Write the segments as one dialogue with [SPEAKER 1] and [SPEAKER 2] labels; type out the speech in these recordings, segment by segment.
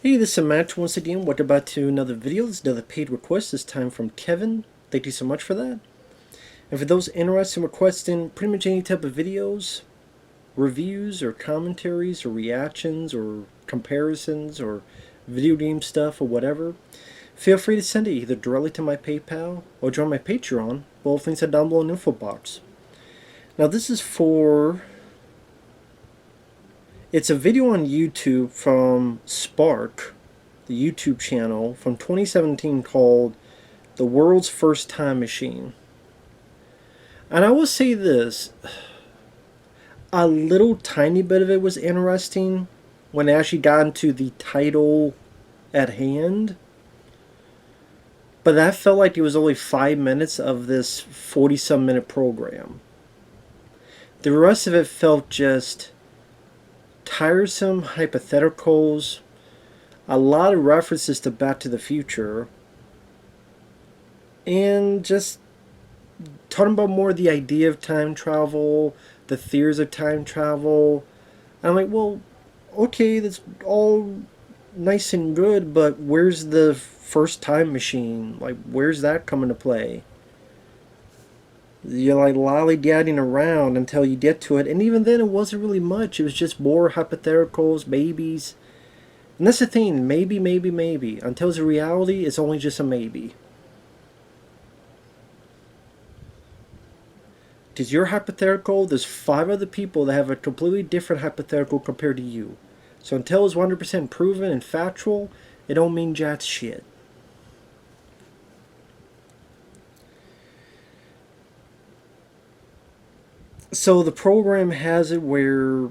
[SPEAKER 1] Hey, this is Matt once again. Welcome back to another video. This is another paid request, this time from Kevin. Thank you so much for that. And for those interested in requesting pretty much any type of videos, reviews, or commentaries, or reactions, or comparisons, or video game stuff, or whatever, feel free to send it either directly to my PayPal or join my Patreon. Both links are down below in the info box. Now this is for... It's a video on YouTube from Spark, the YouTube channel, from 2017 called The World's First Time Machine. And I will say this, a little tiny bit of it was interesting when I actually got into the title at hand. But that felt like it was only 5 minutes of this 40-some minute program. The rest of it felt just tiresome hypotheticals, a lot of references to Back to the Future, and just talking about more the idea of time travel, the theories of time travel. And I'm like, well, okay, that's all nice and good, but where's the first time machine? Like, where's that come into play? You're like lollygagging around until you get to it, and even then it wasn't really much. It was just more hypotheticals, maybes. And that's the thing, maybe, maybe, maybe. Until it's a reality, it's only just a maybe. Because your hypothetical, there's 5 other people that have a completely different hypothetical compared to you. So until it's 100% proven and factual, it don't mean jack shit. So the program has it where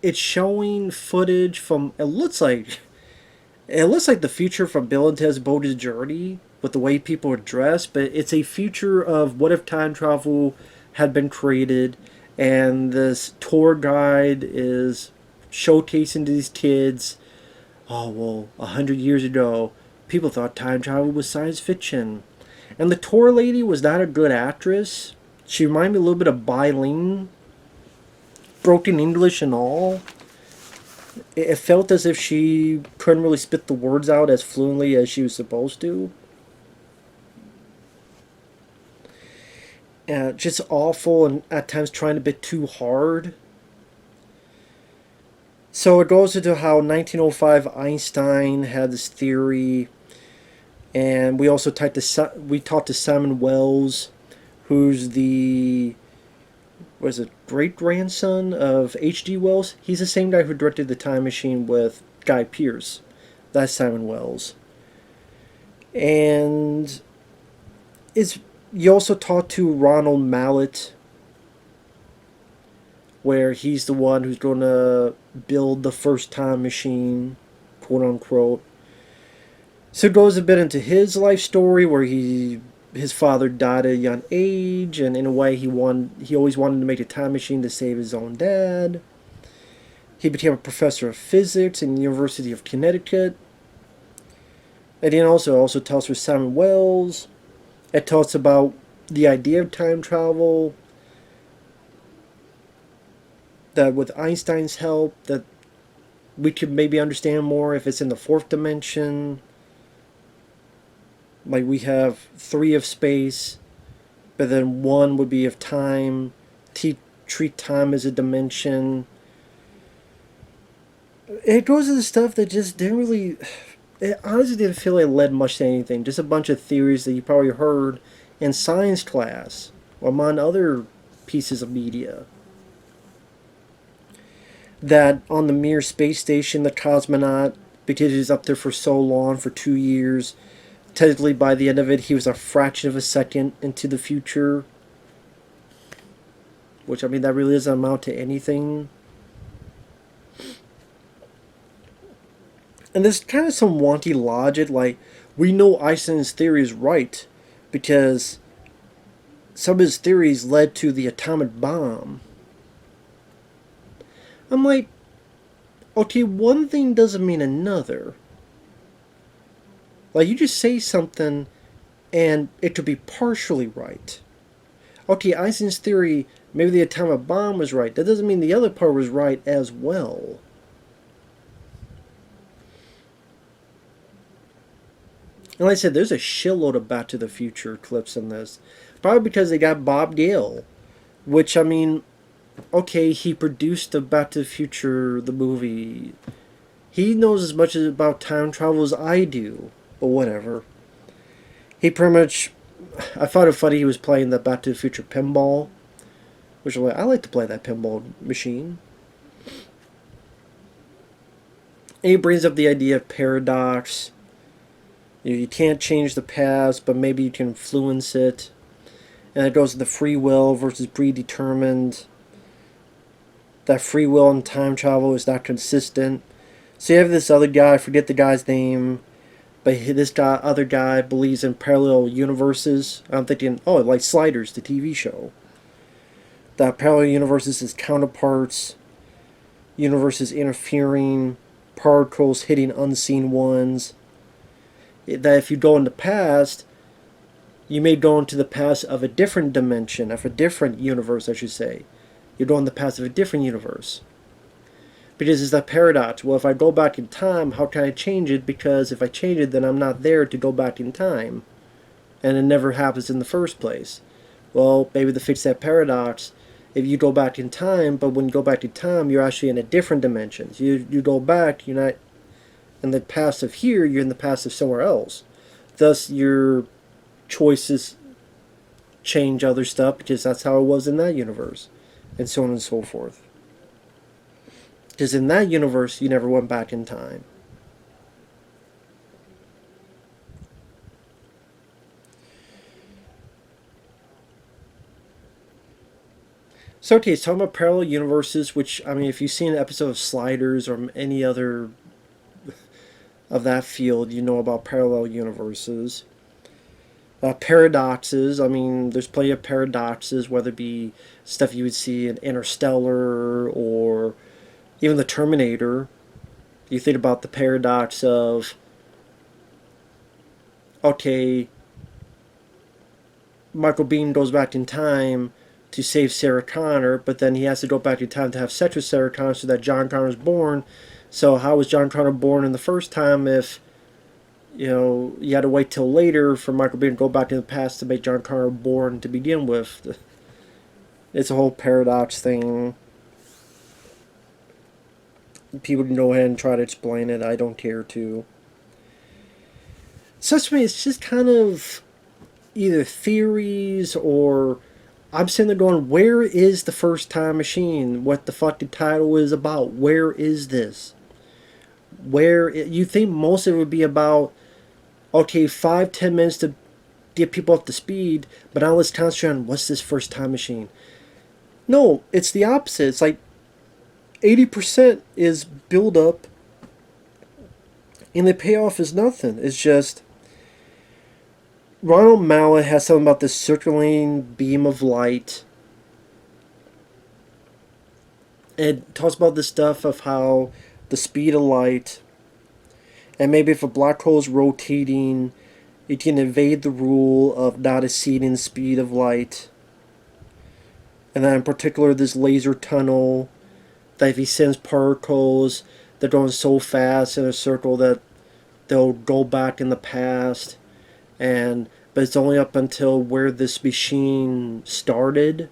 [SPEAKER 1] it's showing footage from it looks like the future from Bill and Ted's Bogus Journey with the way people are dressed, but it's a future of what if time travel had been created, and this tour guide is showcasing to these kids, oh well, 100 years ago, people thought time travel was science fiction. And the tour lady was not a good actress. She reminded me a little bit of Bailing, broken English and all. It felt as if she couldn't really spit the words out as fluently as she was supposed to. Just awful, and at times trying a bit too hard. So it goes into how 1905 Einstein had this theory, and we also talked to Simon Wells, who's the great-grandson of H.G. Wells. He's the same guy who directed The Time Machine with Guy Pearce. That's Simon Wells. And you also talked to Ronald Mallet, where he's the one who's going to build the first time machine, quote unquote. So it goes a bit into his life story, where his father died at a young age, and in a way he always wanted to make a time machine to save his own dad. He became a professor of physics in the University of Connecticut. And then also tells with Simon Wells. It talks about the idea of time travel, that with Einstein's help, that we could maybe understand more if it's in the 4th dimension. Like, we have 3 of space, but then 1 would be of time. Treat time as a dimension. It goes to the stuff that just didn't really... It honestly didn't feel like it led much to anything. Just a bunch of theories that you probably heard in science class, or among other pieces of media. That on the Mir space station, the cosmonaut, because he was up there for so long, for 2 years... Technically, by the end of it, he was a fraction of a second into the future. Which, I mean, that really doesn't amount to anything. And there's kind of some wonky logic, like, we know Einstein's theory is right, because some of his theories led to the atomic bomb. I'm like, okay, one thing doesn't mean another. Like, you just say something, and it could be partially right. Okay, Einstein's theory, maybe the atomic bomb was right. That doesn't mean the other part was right as well. And like I said, there's a shitload of Back to the Future clips in this. Probably because they got Bob Gale, which, I mean, okay, he produced the Back to the Future, the movie. He knows as much about time travel as I do, but whatever. He pretty much. I found it funny he was playing the Back to the Future pinball, which I like to play that pinball machine. And he brings up the idea of paradox. You can't change the past, but maybe you can influence it. And it goes to the free will versus predetermined. That free will and time travel is not consistent. So you have this other guy, I forget the guy's name, but other guy believes in parallel universes. I'm thinking, oh, like Sliders, the TV show. That parallel universes is counterparts, universes interfering, particles hitting unseen ones. That if you go in the past, you may go into the past of a different dimension, of a different universe, I should say. You go in the past of a different universe. Because it's that paradox. Well, if I go back in time, how can I change it? Because if I change it, then I'm not there to go back in time. And it never happens in the first place. Well, maybe to fix that paradox, if you go back in time, but when you go back in time, you're actually in a different dimension. You go back, you're not in the past of here, you're in the past of somewhere else. Thus, your choices change other stuff because that's how it was in that universe. And so on and so forth. Because in that universe, you never went back in time. So, okay, it's talking about parallel universes, which, I mean, if you've seen an episode of Sliders or any other of that field, you know about parallel universes. Paradoxes, I mean, there's plenty of paradoxes, whether it be stuff you would see in Interstellar or even the Terminator. You think about the paradox of, okay, Michael Biehn goes back in time to save Sarah Connor, but then he has to go back in time to have sex with Sarah Connor so that John Connor is born. So how was John Connor born in the first time if, you had to wait till later for Michael Biehn to go back in the past to make John Connor born to begin with? It's a whole paradox thing. People can go ahead and try to explain it. I don't care to. So to me, it's just kind of either theories or I'm sitting there going, where is the first time machine? What the fuck the title is about? Where is this? You think most of it would be about, okay, 5-10 minutes to get people up to speed, but now let's concentrate on what's this first time machine. No, it's the opposite. It's like 80% is build up and the payoff is nothing. It's just Ronald Mallet has something about this circulating beam of light. It talks about this stuff of how the speed of light, and maybe if a black hole is rotating, it can evade the rule of not exceeding the speed of light. And then in particular this laser tunnel, that if he sends particles, they're going so fast in a circle that they'll go back in the past. But it's only up until where this machine started.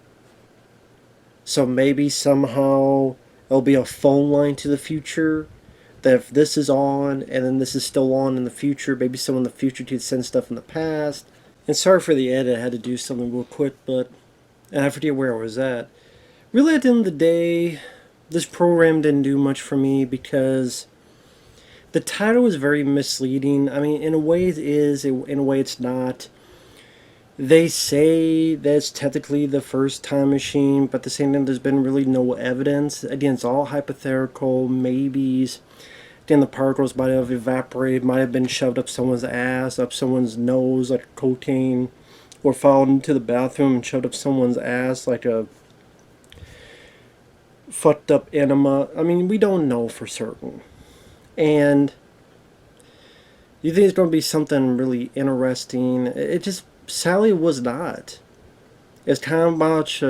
[SPEAKER 1] So maybe somehow it'll be a phone line to the future. That if this is on and then this is still on in the future, maybe someone in the future could send stuff in the past. And sorry for the edit, I had to do something real quick, and I forget where I was at. Really, at the end of the day, this program didn't do much for me because the title is very misleading. I mean, in a way it is, in a way it's not. They say that it's technically the first time machine, but at the same time there's been really no evidence. Again, it's all hypothetical, maybes. Again, the particles might have evaporated, might have been shoved up someone's ass, up someone's nose like cocaine, or fallen into the bathroom and shoved up someone's ass like a fucked up enema. I mean, we don't know for certain. And you think it's going to be something really interesting. It just sadly was not. It's kind of much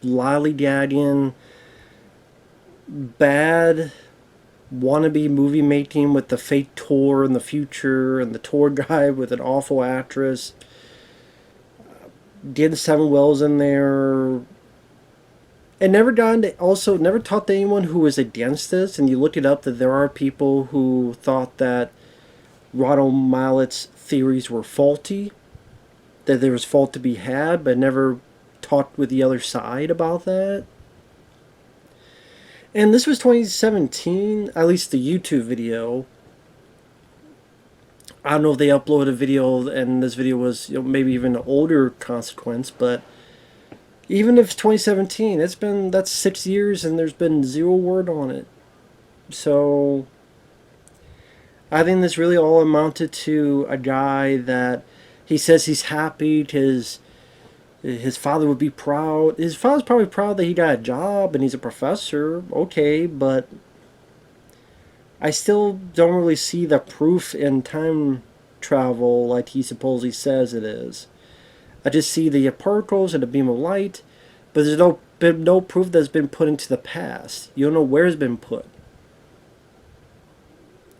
[SPEAKER 1] lollygagging, bad wannabe movie making with the fake tour in the future and the tour guide with an awful actress. Did Seven Wells in there. And never done. Also, never talked to anyone who was against this. And you look it up that there are people who thought that Ronald Mallett's theories were faulty, that there was fault to be had, but never talked with the other side about that. And this was 2017, at least the YouTube video. I don't know if they uploaded a video and this video was, maybe even an older consequence, but even if it's 2017, that's 6 years and there's been zero word on it. So I think this really all amounted to a guy that he says he's happy. His father would be proud. His father's probably proud that he got a job and he's a professor. Okay, but I still don't really see the proof in time travel like he supposedly says it is. I just see the particles and a beam of light, but there's no proof that's been put into the past. You don't know where it's been put.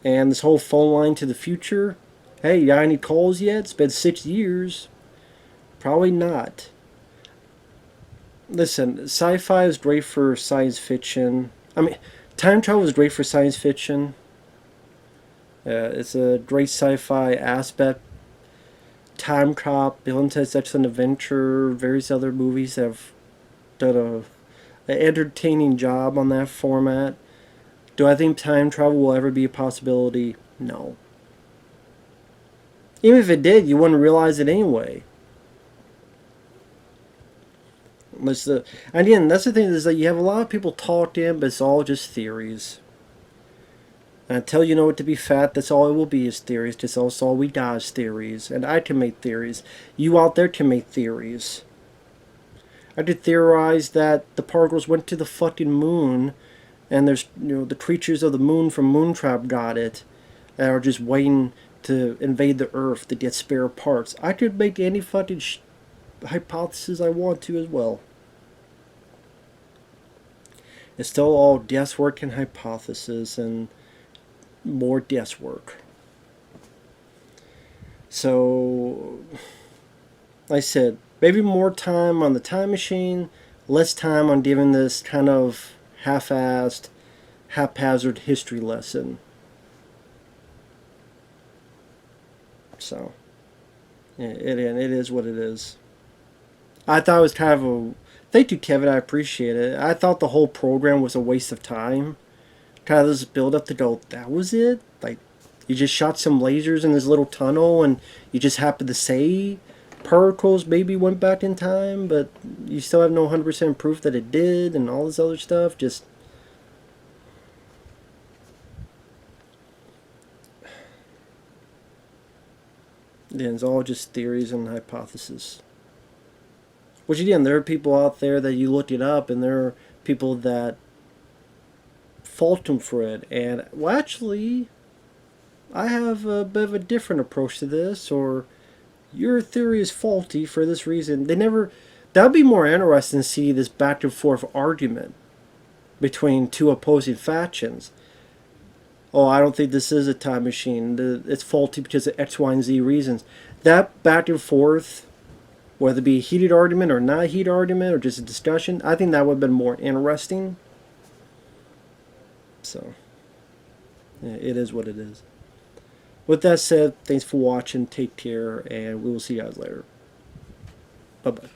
[SPEAKER 1] And this whole phone line to the future, hey, you got any calls yet? It's been 6 years. Probably not. Listen, sci-fi is great for science fiction. I mean, time travel is great for science fiction. It's a great sci-fi aspect. Time Cop, Bill and Ted's Excellent Adventure, various other movies have done an entertaining job on that format. Do I think time travel will ever be a possibility? No. Even if it did, you wouldn't realize it anyway. And again, that's the thing, is that you have a lot of people talking, but it's all just theories. And until you know it to be fact, that's all it will be, is theories. Just also all we got is theories. And I can make theories. You out there can make theories. I could theorize that the particles went to the fucking moon, and there's, the creatures of the moon from Moontrap got it, and are just waiting to invade the Earth to get spare parts. I could make any fucking hypothesis I want to as well. It's still all guesswork and hypothesis and more guesswork. So, like I said, maybe more time on the time machine, less time on giving this kind of half-assed, haphazard history lesson. So, it is what it is. I thought it was kind of a... Thank you, Kevin. I appreciate it. I thought the whole program was a waste of time. Kind of this build up to go, that was it? Like, you just shot some lasers in this little tunnel and you just happened to say particles maybe went back in time, but you still have no 100% proof that it did and all this other stuff. Just... yeah, it's all just theories and hypotheses. Which again, there are people out there that you look it up, and there are people that fault them for it. And, well, actually, I have a bit of a different approach to this, or your theory is faulty for this reason. They never... That would be more interesting to see this back and forth argument between two opposing factions. Oh, I don't think this is a time machine. It's faulty because of X, Y, and Z reasons. That back and forth, whether it be a heated argument or not a heated argument or just a discussion, I think that would have been more interesting. So, yeah, it is what it is. With that said, thanks for watching, take care, and we will see you guys later. Bye-bye.